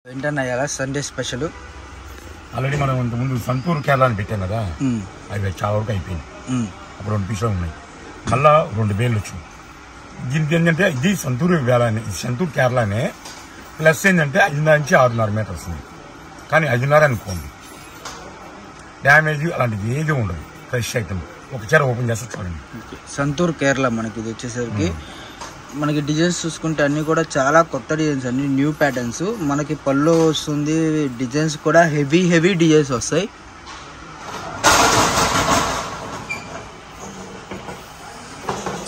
ఏంటన్నా Sunday special already మనం ముందు సంతూర్ కేరళ అని పెట్టాం కదా, అవి చాలా వరకు అయిపోయింది. అప్పుడు 2 పీసులు ఉన్నాయి, మళ్ళా 2 బేళ్ళు వచ్చినాయి. దీనికి ఏంటంటే ఇది సంతూర్ వేళనే, ఇది సంతూర్ కేరళనే. ప్లస్ ఏంటంటే 5.5 నుంచి 6.5 మీటర్స్ ఉంది, కానీ 5.5 అనుకోండి. డ్యామేజ్ అలాంటిది ఏది ఉండదు, ఫ్రెష్ ఐటమ్. ఒకసారి ఓపెన్ చేస్తే చూడండి. సంతూర్ కేరళ మనకి ఇది వచ్చేసరికి మనకి డిజైన్స్ చూసుకుంటే అన్ని కూడా చాలా కొత్త డిజైన్స్, అన్ని న్యూ ప్యాటర్న్స్. మనకి పళ్ళు వస్తుంది, డిజైన్స్ కూడా హెవీ డిజైన్స్ వస్తాయి.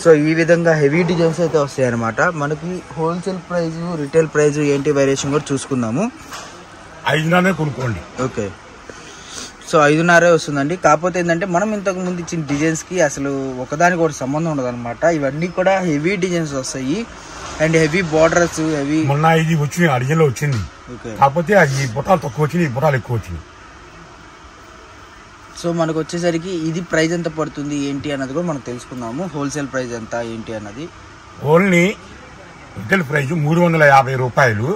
సో ఈ విధంగా హెవీ డిజైన్స్ అయితే వస్తాయి అన్నమాట. మనకి హోల్సేల్ ప్రైస్, రిటైల్ ప్రైస్ ఏంటి వేరియేషన్ కూడా చూసుకుందాము. 5.5 కొనుక్కోండి. ఓకే, సో 5.5 వస్తుందండి. కాకపోతే ఏంటంటే మనం ఇంతకు ముందు ఇచ్చిన డిజైన్స్కి అసలు ఒకదానికి ఒకటి సంబంధం ఉండదు అనమాట. ఇవన్నీ కూడా హెవీ డిజైన్స్ వస్తాయి అండ్ హెవీ బార్డర్స్, హెవీ. మొన్న ఇది వచ్చింది, అడిజన్లో వచ్చింది. కాకపోతే ఈ బుటాలు తక్కువ వచ్చింది, ఈ బుటాలు ఎక్కువ వచ్చింది. సో మనకు వచ్చేసరికి ఇది ప్రైస్ ఎంత పడుతుంది ఏంటి అన్నది కూడా మనం తెలుసుకుందాము. హోల్సేల్ ప్రైస్ ఎంత ఏంటి అన్నది. ఓన్లీ రిటైల్ ప్రైస్ 350 రూపాయలు.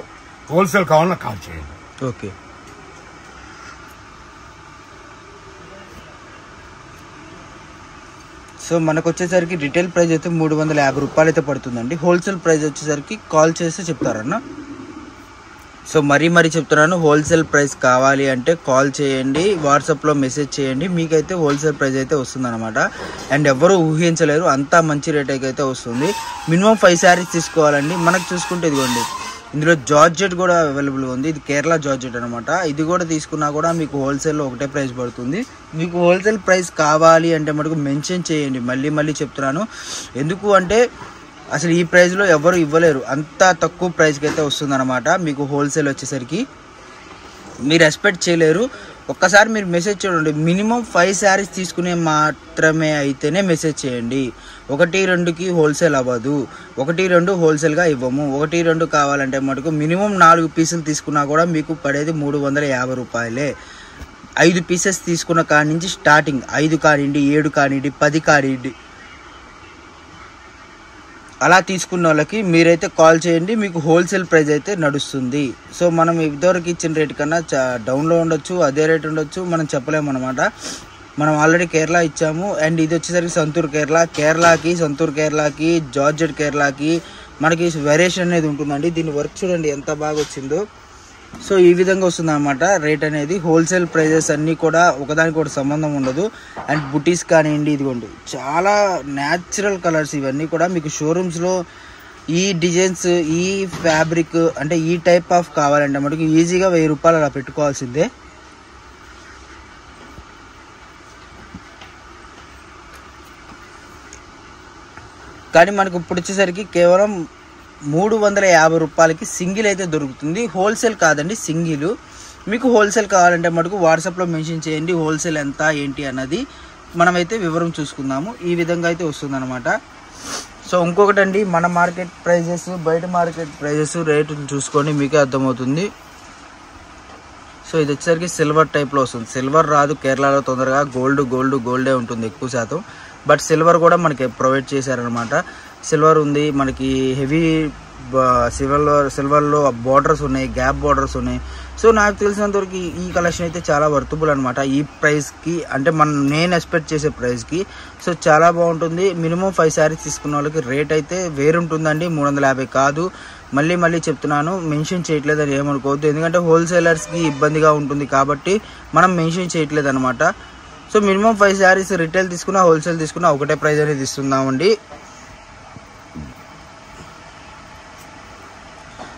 హోల్సేల్ కావాలన్నా కాల్ చేయండి. ఓకే, సో మనకు వచ్చేసరికి రిటైల్ ప్రైస్ అయితే 350 రూపాయలు అయితే పడుతుందండి. హోల్సేల్ ప్రైస్ వచ్చేసరికి కాల్ చేస్తే చెప్తారన్న. సో మరీ చెప్తున్నాను, హోల్సేల్ ప్రైస్ కావాలి అంటే కాల్ చేయండి, వాట్సాప్లో మెసేజ్ చేయండి, మీకైతే హోల్సేల్ ప్రైస్ అయితే వస్తుంది అనమాట. అండ్ ఎవరు ఊహించలేరు, అంతా మంచి రేట్ అయితే వస్తుంది. మినిమం 5 శారీస్ తీసుకోవాలండి. మనకు చూసుకుంటే ఇదిగోండి, ఇందులో జార్జెట్ కూడా అవైలబుల్గా ఉంది. ఇది కేరళ జార్జెట్ అనమాట. ఇది కూడా తీసుకున్నా కూడా మీకు హోల్సేల్లో ఒకటే ప్రైస్ పడుతుంది. మీకు హోల్సేల్ ప్రైస్ కావాలి అంటే మటుకు మెన్షన్ చేయండి. మళ్ళీ చెప్తున్నాను, ఎందుకు అంటే అసలు ఈ ప్రైస్లో ఎవరు ఇవ్వలేరు, అంత తక్కువ ప్రైస్కి అయితే వస్తుంది అనమాట. మీకు హోల్సేల్ వచ్చేసరికి మీరు ఎక్స్పెక్ట్ చేయలేరు. ఒక్కసారి మీరు మెసేజ్ చూడండి, మినిమం 5 శారీస్ తీసుకునే మాత్రమే అయితేనే మెసేజ్ చేయండి. 1-2కి హోల్సేల్ అవ్వదు, 1-2 హోల్సేల్గా ఇవ్వము. 1-2 కావాలంటే మటుకు మినిమం 4 పీసులు తీసుకున్నా కూడా మీకు పడేది 350 రూపాయలే. 5 పీసెస్ తీసుకున్న కాడి నుంచి స్టార్టింగ్, 5 కానివ్వండి, 7 కానివ్వండి, 10 కానివ్వండి, అలా తీసుకున్న వాళ్ళకి మీరైతే కాల్ చేయండి, మీకు హోల్సేల్ ప్రైస్ అయితే నడుస్తుంది. సో మనం ఇదివరకు ఇచ్చిన రేట్ కన్నా డౌన్లో ఉండొచ్చు, అదే రేట్ ఉండొచ్చు, మనం చెప్పలేము అనమాట. మనం ఆల్రెడీ కేరళ ఇచ్చాము. అండ్ ఇది వచ్చేసరికి సంతూర్ కేరళకి సంతూర్ కేరళకి, జార్జెట్ కేరళకి మనకి వేరియేషన్ అనేది ఉంటుందండి. దీని వర్క్ చూడండి ఎంత బాగా వచ్చిందో. సో ఈ విధంగా వస్తుంది అనమాట రేట్ అనేది. హోల్సేల్ ప్రైజెస్ అన్నీ కూడా ఒకదానికి ఒకటి సంబంధం ఉండదు. అండ్ బుటీస్ కానివ్వండి, ఇదిగోండి చాలా న్యాచురల్ కలర్స్. ఇవన్నీ కూడా మీకు షోరూమ్స్లో ఈ డిజైన్స్, ఈ ఫ్యాబ్రిక్ అంటే ఈ టైప్ ఆఫ్ కావాలంటే మనకి ఈజీగా 1000 రూపాయలు అలా పెట్టుకోవాల్సిందే. కానీ మనకు ఇప్పుడు వచ్చేసరికి కేవలం 350 రూపాయలకి సింగిల్ అయితే దొరుకుతుంది. హోల్సేల్ కాదండి, సింగిల్. మీకు హోల్సేల్ కావాలంటే మటుకు వాట్సాప్లో మెన్షన్ చేయండి హోల్సేల్ ఎంత ఏంటి అన్నది, మనమైతే వివరం చూసుకుందాము. ఈ విధంగా అయితే వస్తుందన్నమాట. సో ఇంకొకటి అండి, మన మార్కెట్ ప్రైజెస్, బయట మార్కెట్ ప్రైజెస్ రేటు చూసుకొని మీకే అర్థమవుతుంది. సో ఇది వచ్చేసరికి సిల్వర్ టైప్లో వస్తుంది. సిల్వర్ రాదు కేరళలో తొందరగా, గోల్డే ఉంటుంది ఎక్కువ శాతం. బట్ సిల్వర్ కూడా మనకి ప్రొవైడ్ చేశారనమాట. సిల్వర్ ఉంది మనకి, హెవీ సిల్వర్లో బార్డర్స్ ఉన్నాయి, గ్యాప్ బార్డర్స్ ఉన్నాయి. సో నాకు తెలిసినంతవరకు ఈ కలెక్షన్ అయితే చాలా వర్తబుల్ అనమాట ఈ ప్రైస్కి, అంటే నేను ఎక్స్పెక్ట్ చేసే ప్రైస్కి. సో చాలా బాగుంటుంది. మినిమం 5 శారీస్ తీసుకున్న వాళ్ళకి రేట్ అయితే వేరుంటుందండి, 350 కాదు. మళ్ళీ చెప్తున్నాను, మెన్షన్ చేయట్లేదని ఏమనుకోవద్దు, ఎందుకంటే హోల్సేలర్స్కి ఇబ్బందిగా ఉంటుంది కాబట్టి మనం మెన్షన్ చేయట్లేదు అనమాట. సో మినిమం 5 శారీస్ రిటైల్ తీసుకున్నా, హోల్సేల్ తీసుకున్నా ఒకటే ప్రైస్ అనేది ఇస్తున్నామండి.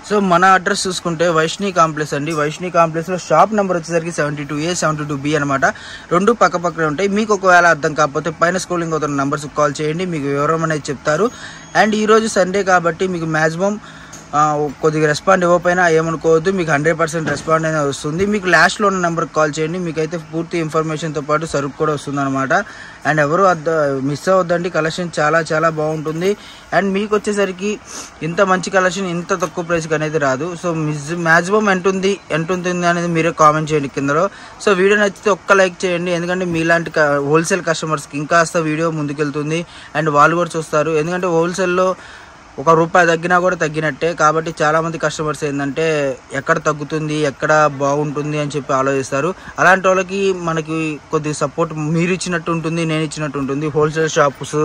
సో మన అడ్రస్ చూసుకుంటే వైష్ణవి కాంప్లెక్స్ అండి. వైష్ణవి కాంప్లెక్స్లో షాప్ నెంబర్ వచ్చేసరికి 72A 72B అనమాట. 2 పక్కపక్కనే ఉంటాయి. మీకు ఒకవేళ అర్థం కాకపోతే పైన స్క్రోలింగ్ అవుతున్న నెంబర్స్కి కాల్ చేయండి, మీకు వివరం అనేది చెప్తారు. అండ్ ఈరోజు సండే కాబట్టి మీకు మ్యాక్సిమం కొద్దిగా రెస్పాండ్ ఇవ్వకపోయినా ఏమనుకోవద్దు, మీకు 100% రెస్పాండ్ అనేది వస్తుంది. మీకు లాస్ట్లో ఉన్న నెంబర్కి కాల్ చేయండి, మీకైతే పూర్తి ఇన్ఫర్మేషన్తో పాటు సరుకు కూడా వస్తుంది అనమాట. అండ్ ఎవరు మిస్ అవ్వద్దండి, కలెక్షన్ చాలా బాగుంటుంది. అండ్ మీకు వచ్చేసరికి ఇంత మంచి కలెక్షన్ ఇంత తక్కువ ప్రైస్కి అనేది రాదు. సో మ్యాక్సిమం ఎంత ఉంటుంది అనేది మీరే కామెంట్ చేయండి కిందలో. సో వీడియో నచ్చితే ఒక్క లైక్ చేయండి, ఎందుకంటే మీలాంటి హోల్సేల్ కస్టమర్స్కి ఇంకాస్త వీడియో ముందుకెళ్తుంది అండ్ వాళ్ళు కూడా చూస్తారు. ఎందుకంటే రూపాయి తగ్గినా కూడా తగ్గినట్టే. కాబట్టి చాలామంది కస్టమర్స్ ఏంటంటే ఎక్కడ తగ్గుతుంది, ఎక్కడ బాగుంటుంది అని చెప్పి ఆలోచిస్తారు. అలాంటి వాళ్ళకి మనకి కొద్దిగా సపోర్ట్ మీరు ఇచ్చినట్టు ఉంటుంది, నేను ఇచ్చినట్టు ఉంటుంది. హోల్సేల్ షాప్స్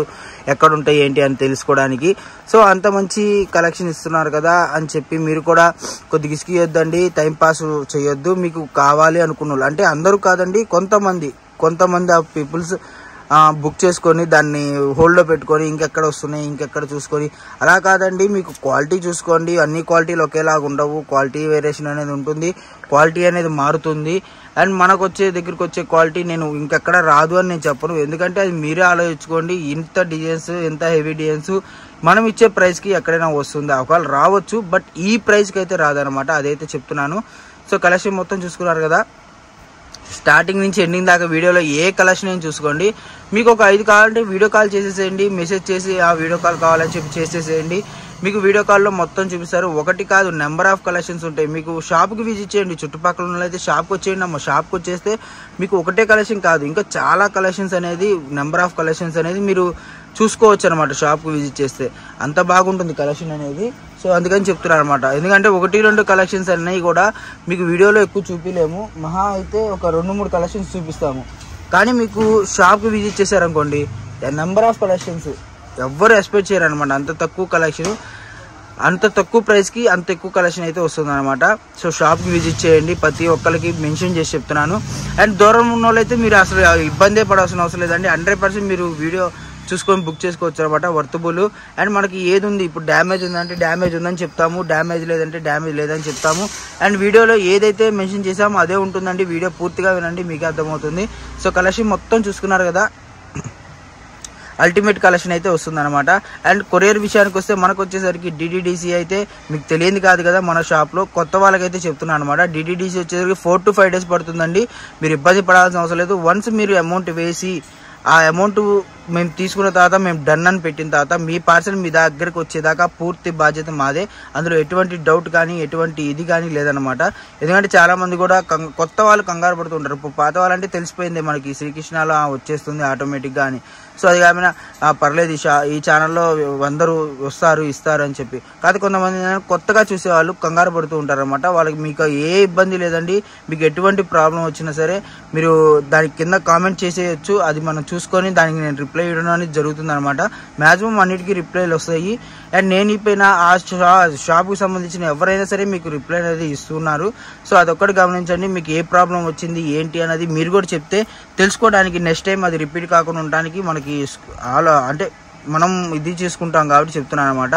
ఎక్కడ ఉంటాయి ఏంటి అని తెలుసుకోవడానికి. సో అంత మంచి కలెక్షన్ ఇస్తున్నారు కదా అని చెప్పి మీరు కూడా కొద్దిగా ఇసుకియొద్దండి, టైంపాస్ చేయొద్దు. మీకు కావాలి అనుకున్న వాళ్ళు, అంటే అందరూ కాదండి, కొంతమంది ఆ పీపుల్స్ బుక్ చేసుకొని దాన్ని హోల్డ్లో పెట్టుకొని ఇంకెక్కడ వస్తున్నాయి ఇంకెక్కడ చూసుకొని, అలా కాదండి. మీకు క్వాలిటీ చూసుకోండి. అన్ని క్వాలిటీలు ఒకేలాగా ఉండవు, క్వాలిటీ వేరియేషన్ అనేది ఉంటుంది, క్వాలిటీ అనేది మారుతుంది. అండ్ మనకు దగ్గరికి వచ్చే క్వాలిటీ నేను ఇంకెక్కడ రాదు అని నేను చెప్పను, ఎందుకంటే అది మీరే ఆలోచించుకోండి. ఇంత డిజైన్స్, ఎంత హెవీ డిజైన్స్ మనం ఇచ్చే ప్రైస్కి ఎక్కడైనా వస్తుందా? ఒకవేళ రావచ్చు, బట్ ఈ ప్రైస్కి అయితే రాదనమాట, అదైతే చెప్తున్నాను. సో కలెక్షన్ మొత్తం చూసుకున్నారు కదా, స్టార్టింగ్ నుంచి ఎండింగ్ దాకా వీడియోలో ఏ కలెక్షన్ అయినా చూసుకోండి. మీకు ఒక 5 కావాలంటే వీడియో కాల్ చేసేసేయండి, మెసేజ్ చేసి ఆ వీడియో కాల్ కావాలని చెప్పి చేసేసేయండి. మీకు వీడియో కాల్లో మొత్తం చూపిస్తారు. ఒకటి కాదు, నెంబర్ ఆఫ్ కలెక్షన్స్ ఉంటాయి. మీకు షాప్కి విజిట్ చేయండి, చుట్టుపక్కల ఉన్నైతే షాప్కి వచ్చేయండి. అమ్మ షాప్కి వచ్చేస్తే మీకు ఒకటే కలెక్షన్ కాదు, ఇంకా చాలా కలెక్షన్స్ అనేది, నెంబర్ ఆఫ్ కలెక్షన్స్ అనేది మీరు చూసుకోవచ్చు అనమాట. షాప్కి విజిట్ చేస్తే అంత బాగుంటుంది కలెక్షన్ అనేది. సో అందుకని చెప్తున్నారు అనమాట. ఎందుకంటే 1-2 కలెక్షన్స్ అన్నీ కూడా మీకు వీడియోలో ఎక్కువ చూపించలేము, మహా అయితే ఒక 2-3 కలెక్షన్స్ చూపిస్తాము. కానీ మీకు షాప్కి విజిట్ చేశారనుకోండి, నెంబర్ ఆఫ్ కలెక్షన్స్ ఎవ్వరు ఎక్స్పెక్ట్ చేయరు అనమాట. అంత తక్కువ కలెక్షన్, అంత తక్కువ ప్రైస్కి అంత ఎక్కువ కలెక్షన్ అయితే వస్తుంది అనమాట. సో షాప్కి విజిట్ చేయండి, ప్రతి ఒక్కరికి మెన్షన్ చేసి చెప్తున్నాను. అండ్ దూరం ఉన్న వాళ్ళైతే మీరు అసలు ఇబ్బందే పడాల్సిన అవసరం లేదండి. 100% మీరు వీడియో చూసుకొని బుక్ చేసుకోవచ్చు అనమాట, వర్తబుల్. అండ్ మనకి ఏది ఉంది, ఇప్పుడు డ్యామేజ్ ఉందంటే డ్యామేజ్ ఉందని చెప్తాము, డ్యామేజ్ లేదంటే డ్యామేజ్ లేదని చెప్తాము. అండ్ వీడియోలో ఏదైతే మెన్షన్ చేసామో అదే ఉంటుందండి. వీడియో పూర్తిగా వినండి, మీకు అర్థమవుతుంది. సో కలెక్షన్ మొత్తం చూసుకున్నారు కదా, అల్టిమేట్ కలెక్షన్ అయితే వస్తుందన్నమాట. అండ్ కొరియర్ విషయానికి వస్తే మనకు వచ్చేసరికి DDDC అయితే మీకు తెలియదు కాదు కదా, మన షాప్లో కొత్త వాళ్ళకైతే చెప్తున్నాను అనమాట. DDDC వచ్చేసరికి 4 to 5 days పడుతుందండి. మీరు ఇబ్బంది పడాల్సిన అవసరం లేదు. వన్స్ మీరు అమౌంట్ వేసి ఆ అమౌంట్ మేము తీసుకున్న తర్వాత, మేము డన్ అని పెట్టిన తర్వాత మీ పార్సల్ మీ దగ్గరకు వచ్చేదాకా పూర్తి బాధ్యత మాదే. అందులో ఎటువంటి డౌట్ కానీ ఎటువంటి ఇది కానీ లేదనమాట. ఎందుకంటే చాలామంది కూడా కొత్త వాళ్ళు కంగారు పడుతుంటారు. ఇప్పుడు పాత వాళ్ళంటే తెలిసిపోయింది మనకి, శ్రీకృష్ణలో వచ్చేస్తుంది ఆటోమేటిక్గా అని. సో అది కాకుండా పర్లేదు, ఈ ఛానల్లో అందరూ వస్తారు ఇస్తారు అని చెప్పి. కాదు కొంతమంది కొత్తగా చూసేవాళ్ళు కంగారు పడుతూ ఉంటారు అనమాట. వాళ్ళకి మీకు ఏ ఇబ్బంది లేదండి. మీకు ఎటువంటి ప్రాబ్లం వచ్చినా సరే మీరు దానికి కింద కామెంట్ చేసేయచ్చు, అది మనం చూసుకొని దానికి నేను రిప్లై ఇవ్వడం అనేది జరుగుతుంది అనమాట. మ్యాక్సిమం అన్నిటికీ రిప్లైలు వస్తాయి. అండ్ నేను ఇప్పుడైనా ఆ షాప్కి సంబంధించిన ఎవరైనా సరే మీకు రిప్లై అనేది ఇస్తున్నారు. సో అదొక్కటి గమనించండి. మీకు ఏ ప్రాబ్లం వచ్చింది ఏంటి అనేది మీరు కూడా చెప్తే తెలుసుకోవడానికి, నెక్స్ట్ టైం అది రిపీట్ కాకుండా ఉండడానికి మనకి అంటే మనం ఇది చేసుకుంటాం కాబట్టి చెప్తున్నాను అనమాట.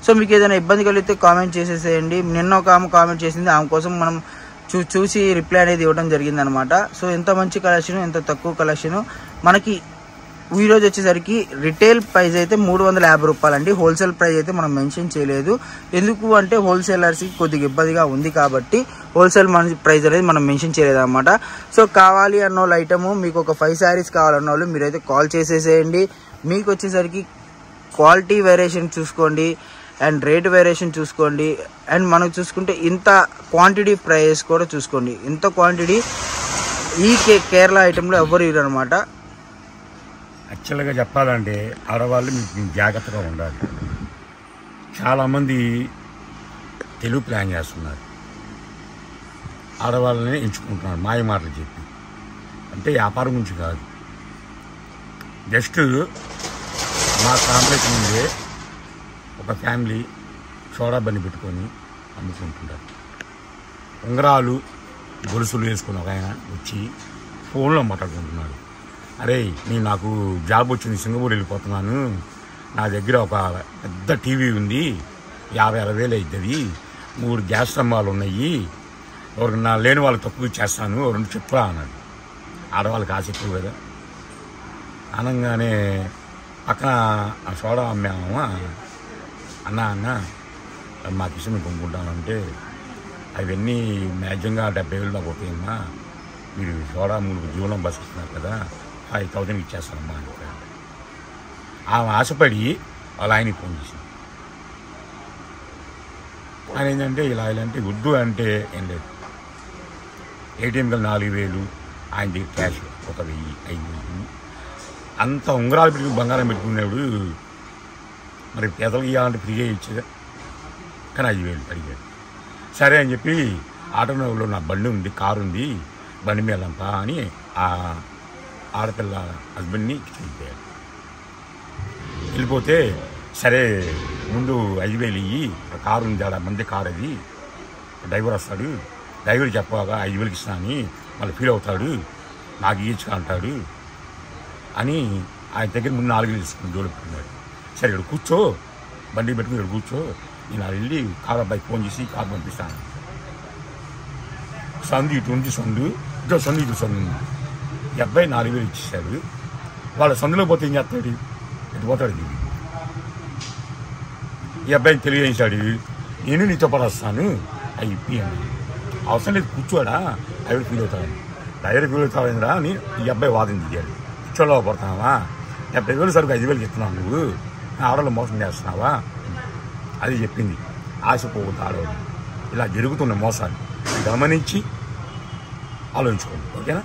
సో మీకు ఏదైనా ఇబ్బంది కలిగితే కామెంట్ చేసేసేయండి. నిన్న ఒక ఆమె కామెంట్ చేసింది, ఆమె కోసం మనం చూసి రిప్లై అనేది ఇవ్వడం జరిగింది అనమాట. సో ఎంత మంచి కలెక్షన్, ఎంత తక్కువ కలెక్షన్. మనకి ఈరోజు వచ్చేసరికి రిటైల్ ప్రైస్ అయితే 350 రూపాయలండి. హోల్సేల్ ప్రైస్ అయితే మనం మెన్షన్ చేయలేదు. ఎందుకు అంటే హోల్సేలర్స్కి కొద్దిగా ఇబ్బందిగా ఉంది కాబట్టి హోల్సేల్ ప్రైస్ అనేది మనం మెన్షన్ చేయలేదు అనమాట. సో కావాలి అన్న వాళ్ళు ఐటము, మీకు ఒక 5 శారీస్ కావాలన్న వాళ్ళు మీరైతే కాల్ చేసేసేయండి. మీకు వచ్చేసరికి క్వాలిటీ వేరియేషన్ చూసుకోండి అండ్ రేట్ వేరియేషన్ చూసుకోండి. అండ్ మనకు చూసుకుంటే ఇంత క్వాంటిటీ ప్రైస్ కూడా చూసుకోండి. ఇంత క్వాంటిటీ ఈ కేరళ ఐటెంలో ఎవ్వరు ఇవ్వరు అనమాట. యాక్చువల్గా చెప్పాలంటే ఆడవాళ్ళు మీకు జాగ్రత్తగా ఉండాలి. చాలామంది తెలుగు ప్లాన్ చేస్తున్నారు, ఆడవాళ్ళని ఎంచుకుంటున్నారు మాయ మాటలు చెప్పి. అంటే వ్యాపారం గురించి కాదు, జస్ట్ మా కాంప్లెక్స్ ముందే ఒక ఫ్యామిలీ సోడా బండి పెట్టుకొని అమ్ముకుంటుంటారు. ఉంగరాలు గొలుసులు వేసుకుని ఒక ఆయన వచ్చి ఫోన్లో మాట్లాడుకుంటున్నాడు. అరే నాకు జాబ్ వచ్చింది, సింగపూర్ వెళ్ళిపోతున్నాను, నా దగ్గర ఒక పెద్ద టీవీ ఉంది, 50-60 వేలు అవుతుంది, 3 గ్యాస్ స్తంభాలు ఉన్నాయి, ఎవరికి నా లేని వాళ్ళకి తక్కువ చేస్తాను, 2 చెప్పురా అన్నాడు. ఆడవాళ్ళకి ఆశ ఎక్కువ కదా. అనగానే పక్కన సోడా అమ్మామా, అన్న మాకు ఇష్టం మేము కొనుక్కుంటామంటే అవన్నీ మ్యాక్సిమంగా 70 వేలు దాకా పోతాయమ్మా, మీరు సోడా 3 జీవనం బస్ ఇస్తున్నారు కదా, 5,000 ఇచ్చేస్తానమ్మా అని చెప్పాడు. ఆమె ఆశపడి వాళ్ళ ఆయనకి ఫోన్ చేసింది. ఆయన ఏంటంటే ఇలా అంటే వద్దు అంటే ఏం లేదు, ATM గల 4,000, ఆయన దగ్గర క్యాష్ 1,000, 5,000, అంత ఉంగరాలు పెట్టుకుని బంగారం పెట్టుకునేవాడు మరి పేదలకు ఇవ్వాలంటే ఫ్రీగా ఇచ్చేదా, కానీ 5,000 అడిగాడు. సరే అని చెప్పి ఆటోలో నా బండి ఉంది, కారు ఉంది, బండి మీద వెళ్దాంపా అని ఆ ఆడపిల్ల హస్బెండ్ని వెళ్ళిపోయాడు. వెళ్ళిపోతే సరే ముందు 5,000 ఇయ్యి, కారు ఉంది ఆడ మంది కారు, అది డ్రైవర్ వస్తాడు, డ్రైవర్ చెప్పగా 5,000 ఇస్తా అని మళ్ళీ ఫీల్ అవుతాడు, నాకు ఇచ్చుగా అంటాడు అని ఆయన దగ్గర ముందు 4,000 తీసుకుని జోలు పెట్టుకున్నాడు. సరే ఇక్కడ కూర్చో, బండి పెట్టుకుని ఇక్కడ కూర్చో, నేను వెళ్ళి కారు అబ్బాయి ఫోన్ చేసి కారు పంపిస్తాను. సందు ఇటు ఉంది, సందు ఇటు సందు ఉంది. ఈ అబ్బాయి 4,000 ఇచ్చేసాడు. వాళ్ళ సందులో పోతే ఏం చేస్తాడు, ఇటు పోతాడు. ఈ అబ్బాయిని తెలియజేశాడు, నేను నీతో పాటు వస్తాను అవి ఇప్పి అని. అవసరం లేదు కూర్చోడా, డ్రైవర్ ఫీల్ అవుతాడని. డ్రైవర్ ఫీల్ అవుతాడరా అని ఈ అబ్బాయి వాదన దిగాడు. కూర్చోలో పడుతున్నావా, 70,000 సరుకు 5,000 ఇస్తున్నావు, నువ్వు ఆడవాళ్ళు మోసం చేస్తున్నావా అది చెప్పింది. ఆశపోవద్దు ఆడవాళ్ళు, ఇలా జరుగుతున్న మోసాలు గమనించి ఆలోచించుకోండి, ఓకేనా.